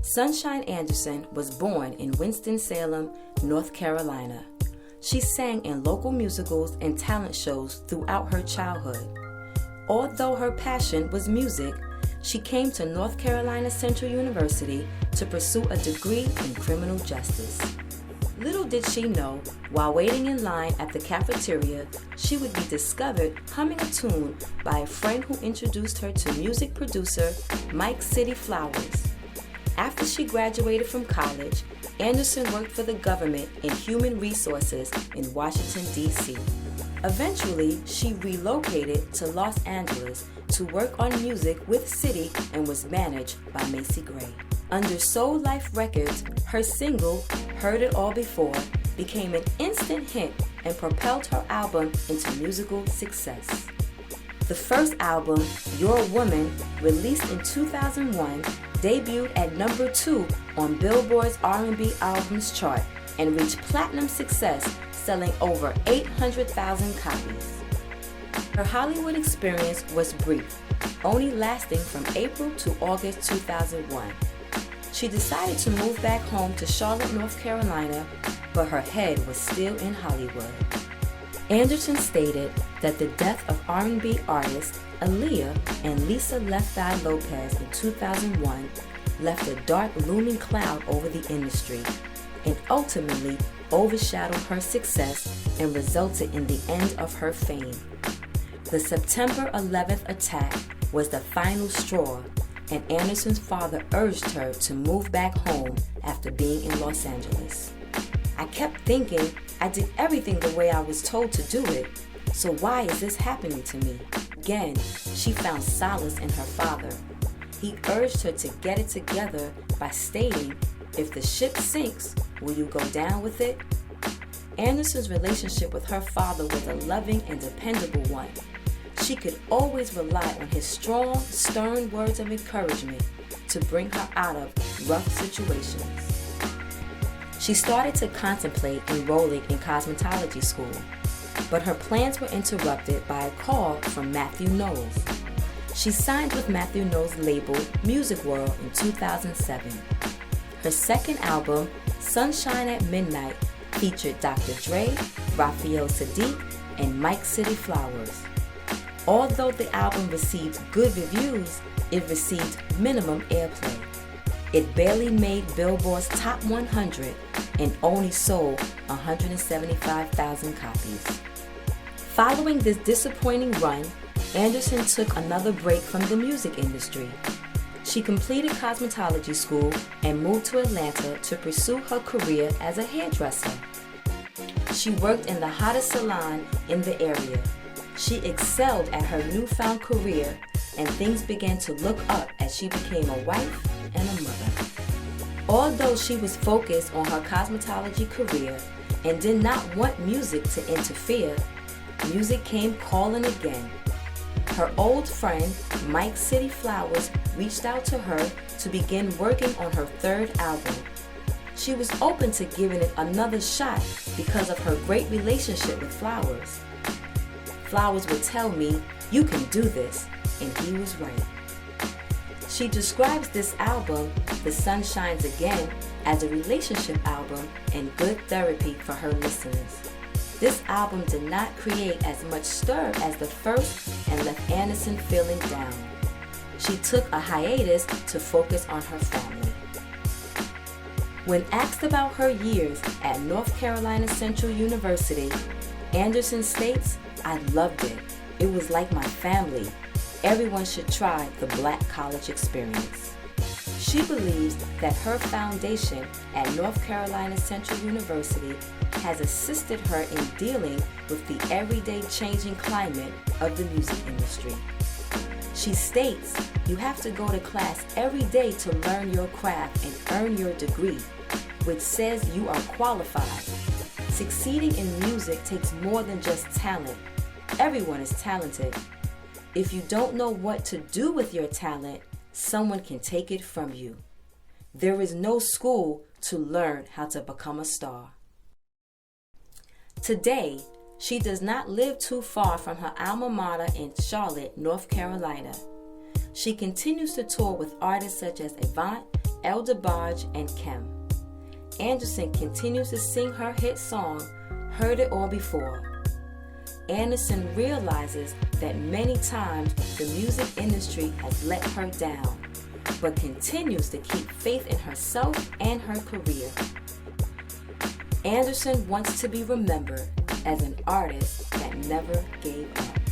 Sunshine Anderson was born in Winston-Salem, North Carolina. She sang in local musicals and talent shows throughout her childhood. Although her passion was music, she came to North Carolina Central University to pursue a degree in criminal justice. Little did she know, while waiting in line at the cafeteria, she would be discovered humming a tune by a friend who introduced her to music producer Mike City Flowers. After she graduated from college, Anderson worked for the government in human resources in Washington, D.C. Eventually, she relocated to Los Angeles to work on music with City and was managed by Macy Gray. Under Soul Life Records, her single, Heard It All Before, became an instant hit and propelled her album into musical success. The first album, Your Woman, released in 2001, debuted at number 2 on Billboard's R&B albums chart and reached platinum success, selling over 800,000 copies. Her Hollywood experience was brief, only lasting from April to August 2001. She decided to move back home to Charlotte, North Carolina, but her head was still in Hollywood. Anderson stated that the death of R&B artists Aaliyah and Lisa Left Eye Lopez in 2001 left a dark looming cloud over the industry and ultimately overshadowed her success and resulted in the end of her fame. The September 11th attack was the final straw, and Anderson's father urged her to move back home after being in Los Angeles. I kept thinking I did everything the way I was told to do it, so why is this happening to me? Again, she found solace in her father. He urged her to get it together by stating, "If the ship sinks, will you go down with it?" Anderson's relationship with her father was a loving and dependable one. She could always rely on his strong, stern words of encouragement to bring her out of rough situations. She started to contemplate enrolling in cosmetology school, but her plans were interrupted by a call from Matthew Knowles. She signed with Matthew Knowles' label Music World in 2007. Her second album, Sunshine at Midnight, featured Dr. Dre, Raphael Saadiq, and Mike City Flowers. Although the album received good reviews, it received minimum airplay. It barely made Billboard's Top 100 and only sold 175,000 copies. Following this disappointing run, Anderson took another break from the music industry. She completed cosmetology school and moved to Atlanta to pursue her career as a hairdresser. She worked in the hottest salon in the area. She excelled at her newfound career, and things began to look up as she became a wife and a mother. Although she was focused on her cosmetology career and did not want music to interfere, music came calling again. Her old friend, Mike City Flowers, reached out to her to begin working on her third album. She was open to giving it another shot because of her great relationship with Flowers. Flowers would tell me, "You can do this," and he was right. She describes this album, The Sun Shines Again, as a relationship album and good therapy for her listeners. This album did not create as much stir as the first and left Anderson feeling down. She took a hiatus to focus on her family. When asked about her years at North Carolina Central University, Anderson states, "I loved it. It was like my family. Everyone should try the Black college experience." She believes that her foundation at North Carolina Central University has assisted her in dealing with the everyday changing climate of the music industry. She states, "You have to go to class every day to learn your craft and earn your degree, which says you are qualified. Succeeding in music takes more than just talent. Everyone is talented. If you don't know what to do with your talent, someone can take it from you. There is no school to learn how to become a star." Today, she does not live too far from her alma mater in Charlotte, North Carolina. She continues to tour with artists such as Avant El DeBarge and Kim. Anderson continues to sing her hit song, Heard It All Before. Anderson realizes that many times the music industry has let her down, but continues to keep faith in herself and her career. Anderson wants to be remembered as an artist that never gave up.